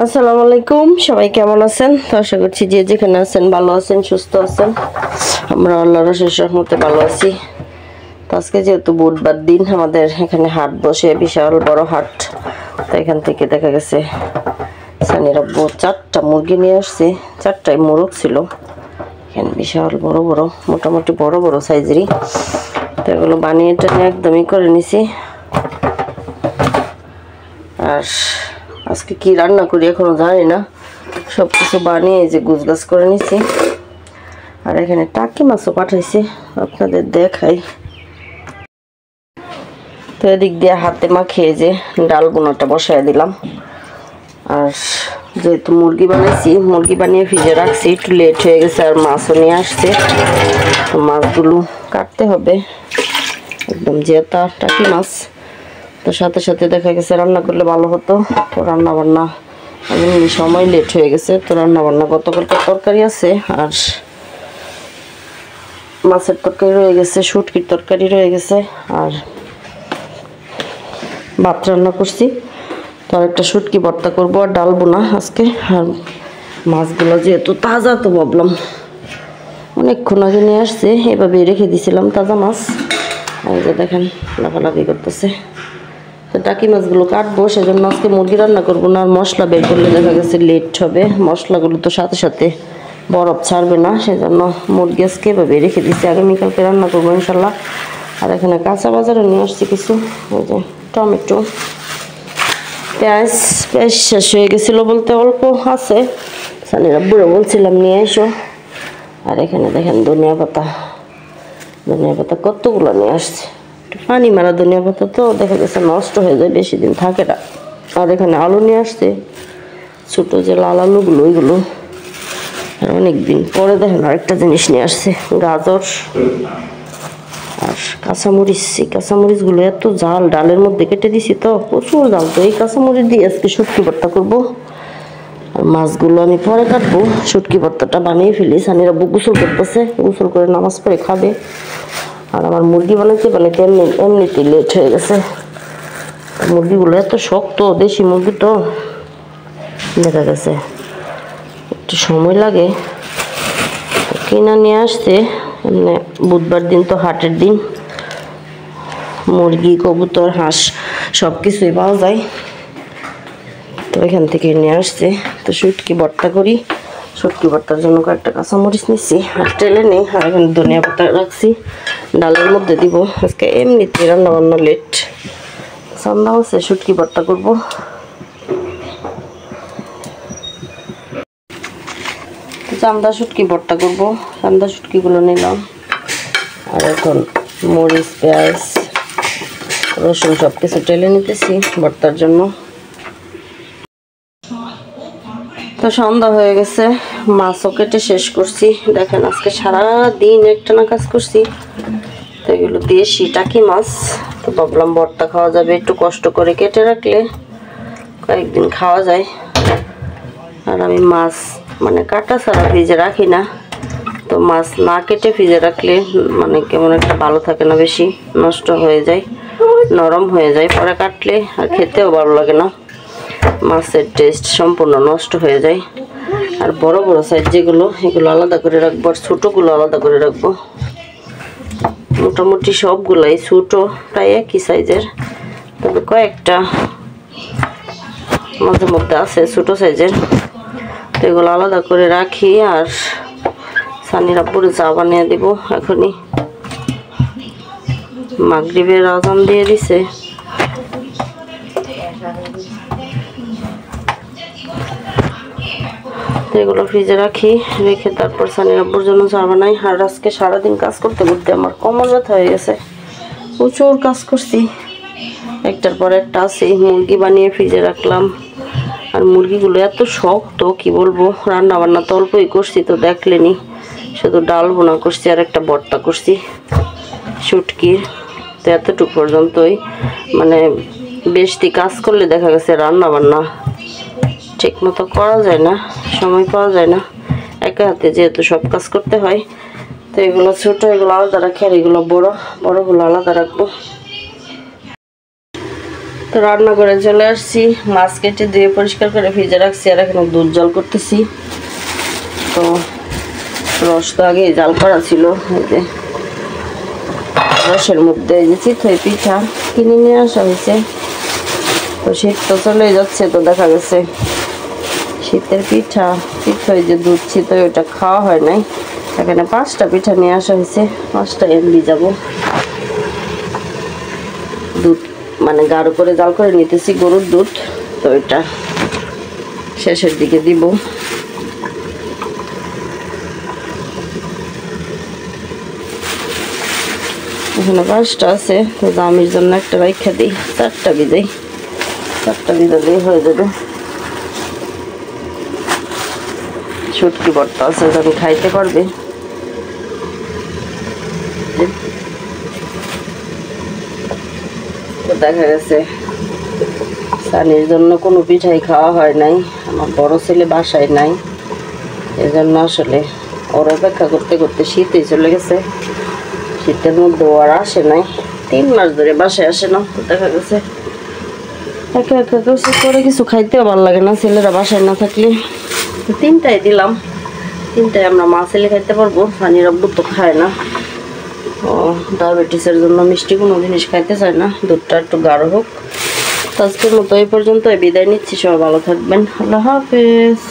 আসসালামু আলাইকুম, সবাই কেমন আছেন? তো আশা করছি যে যেখানে আছেন ভালো আছেন, সুস্থ আছেন। আমরা আল্লাহর অশেষ রহমতে ভালো আছি। তো আজকে যেহেতু বুধবার দিন, আমাদের এখানে হাট বসে, বিশাল বড় হাট। তো এখান থেকে দেখা গেছে সানির আব্বু 4টা মুরগি নিয়ে আসছে। 4টাই মোরগ ছিল, এখানে বিশাল বড় বড়, মোটামুটি বড় বড় সাইজেরই। তো এগুলো বানিয়ে টানিয়ে একদমই করে নিছি। আর আজকে কি রান্না করি এখনো জানি না, সব কিছু বানিয়ে যে গুছগাছ করে নিছি। আর এখানে টাকি মাছও পাঠাইছি, আপনাদের দেখাই। তো এদিক দিয়ে হাতে মাখিয়ে যে ডাল বোনাটা বসায় দিলাম। আর যেহেতু মুরগি বানাইছি, মুরগি বানিয়ে ফ্রিজে রাখছি, একটু লেট হয়ে গেছে। আর মাছও নিয়ে আসছে, তো মাছগুলো কাটতে হবে একদম জেতা টাকি মাছ। তো সাথে সাথে দেখা গেছে রান্না করলে ভালো হতো। তো রান্না বান্না এমনি সময় লেট হয়ে গেছে। তো রান্না বান্না গতকালকে তরকারি আছে, আর মাছের তরকারি রয়ে গেছে, শুটকির তরকারি রয়ে গেছে, আর ভাত রান্না করছি। তো আর একটা শুটকি ভর্তা করবো, আর ডাল বোনা আজকে। আর মাছগুলো যেহেতু তাজা, তো ভাবলাম অনেকক্ষণ আগে নিয়ে আসছে, এভাবে রেখে দিয়েছিলাম তাজা মাছ। আর যে দেখেন লাফালাফি করতেছে। তো টাকি মাছগুলো কাটবো, সেজন্য আজকে মুরগি রান্না করবো না। আর মশলা বের করলে দেখা গেছে লেট হবে, মশলাগুলো তো সাথে সাথে বরফ ছাড়বে না, সেজন্য মুরগি আজকে এভাবে রেখে দিচ্ছি। আগামীকালকে রান্না করবো ইনশাল্লাহ। আর এখানে কাঁচা বাজারে নিয়ে আসছি কিছু, ওই যে টমেটো, পেঁয়াজ শেষ হয়ে গেছিলো বলতে অল্প আছে, সানির আব্বুরে বলছিলাম নিয়ে এসো। আর এখানে দেখেন ধনিয়া পাতা কতগুলো নিয়ে আসছে। পানি মারা ধনিয়া পাতা তো দেখা গেছে নষ্ট হয়ে যায়, বেশি দিন থাকে না। আর এখানে আলু নিয়ে আসছে, ছোটো যে লাল আলুগুলো, ওইগুলো। আর অনেকদিন পরে দেখেন আরেকটা জিনিস নিয়ে আসছে, গাজর আর কাঁচামরিচ। এই কাঁচামরিচগুলো এত জাল, ডালের মধ্যে কেটে দিছি তো প্রচুর জাল। তো এই কাঁচামরিচ দিয়ে আজকে শুটকি ভর্তা করবো। আর মাছগুলো আমি পরে কাটবো, শুটকি ভর্তাটা বানিয়ে ফেলি। সানির আব্বু গোসল করতেছে, গোসল করে নামাজ পড়ে খাবে। আর আমার মুরগি বানাইতে এমনিতেই লেট হয়ে গেছে। মুরগিগুলো এত শক্ত, দেশি মুরগি তো দেখা গেছে একটু সময় লাগে। কিনা নিয়ে আসছে, এমনি বুধবার দিন তো হাটের দিন, মুরগি, কবুতর, হাঁস সব কিছুই পাওয়া যায়। তো এখান থেকে নিয়ে আসছে। তো শুটকি ভর্তা করি, শুটকি ভর্তার জন্য কয়েকটা কাঁচামরিচ নিচ্ছি, আর তেলে নেই। আর এখানে ধনিয়া পাতা রাখছি, ডালের মধ্যে দিব। আজকে এমনিতে রান্না বান্না লেট, সন্ধ্যা হচ্ছে, শুটকি ভর্তা করবো। চান্দা শুটকি ভর্তা করবো, চান্দা শুটকিগুলো নিলাম। আর এখন মরিচ, পেঁয়াজ, রসুন সব কিছু টেলে নিতেছি ভর্তার জন্য। তো সন্ধ্যা হয়ে গেছে, মাছও কেটে শেষ করছি। দেখেন আজকে সারাদিন একটানা কাজ করছি। তো এগুলো দেশি টাকি মাছ, তো ভাবলাম ভর্তা খাওয়া যাবে, একটু কষ্ট করে কেটে রাখলে কয়েকদিন খাওয়া যায়। আর আমি মাছ মানে কাটা ছাড়া ফ্রিজে রাখি না। তো মাছ না কেটে ফ্রিজে রাখলে মানে কেমন একটা ভালো থাকে না, বেশি নষ্ট হয়ে যায়, নরম হয়ে যায়। পরে কাটলে আর খেতেও ভালো লাগে না, মাছের টেস্ট সম্পূর্ণ নষ্ট হয়ে যায়। আর বড় বড় সাইজ যেগুলো, এগুলো আলাদা করে রাখবো, আর ছোটোগুলো আলাদা করে রাখবো। মোটামুটি সবগুলাই ছোটো, প্রায় একই সাইজের, তবে কয়েকটা মাঝে মধ্যে আছে ছোটো সাইজের। তো এগুলো আলাদা করে রাখি। আর সানির আব্বুরে চা বানিয়ে দিব এখনই, মাগরিবের আজান দিয়ে দিছে। এগুলো ফ্রিজে রাখি, রেখে তারপর সানির আব্বুর জন্য চা বানাই। আর আজকে সারাদিন কাজ করতে করতে আমার কোমর ব্যথা হয়ে গেছে, প্রচুর কাজ করছি, একটার পর একটা আছে। মুরগি বানিয়ে ফ্রিজে রাখলাম। আর মুরগিগুলো এত শক্ত, কি বলবো। রান্না বান্না তো অল্পই করছি, তো দেখলেনি, শুধু ডাল বোনা করছি আর একটা ভর্তা করছি শুটকির। তো এতটুকু পর্যন্তই, মানে বেশি কাজ করলে দেখা গেছে রান্না বান্না ঠিক মতো করা যায় না, সময় পাওয়া যায় না, একা হাতে যেহেতু সব কাজ করতে হয়। তো এগুলো ছোটো, এগুলো আলাদা রাখি, আর এগুলো বড়, বড়গুলো আলাদা রাখবো। তো তো রান্না করে চলে আসছি, মাছ কেটে ধুয়ে পরিষ্কার করে ফ্রিজে রাখছি, আর এখানে দুধ জাল করতেছি। তো রস তো আগে জাল করা ছিল, এই যে রসের মধ্যে এই যে চিতই পিঠা কিনে নিয়ে আসা হয়েছে। তো শীত তো চলে যাচ্ছে, তো দেখা গেছে শীতের পিঠা চিতই যে দুধ চিতই ওইটা খাওয়া হয় নাই। এখানে 5টা পিঠা নিয়ে আসা হয়েছে, 5টা এমবি যাবো। দুধ মানে গাঢ় করে জাল করে নিতেছি গরুর দুধ, তো এটা শেষের দিকে দিব। এখানে 5টা আছে, তো দামির জন্য একটা রাইখা দিই, 4টা বিদাই, 4টা বিদালেই হয়ে যাবে। শুটকি ভর্তা আছে, আমি খাইতে পারবে। তো দেখা গেছে সানির জন্য কোনো পিঠাই খাওয়া হয় নাই, আমার বড় ছেলে বাসায় নাই, এজন্য আসলে ওর অপেক্ষা করতে করতে শীতই চলে গেছে। শীতের মধ্যে আর আসে নাই, 3 মাস ধরে বাসায় আসে না। তো দেখা গেছে একা একা করে কিছু খাইতেও ভালো লাগে না ছেলেরা বাসায় না থাকলে। 3টাই দিলাম, 3টাই আমরা মা ছেলে খাইতে পারবো, সানির আব্বু তো খায় না, ও ডায়াবেটিসের জন্য মিষ্টি কোনো জিনিস খাইতে চায় না, দুধটা একটু গাঢ় হোক। তো আজকের মতো এই পর্যন্ত বিদায় নিচ্ছি, সবাই ভালো থাকবেন, আল্লাহ হাফেজ।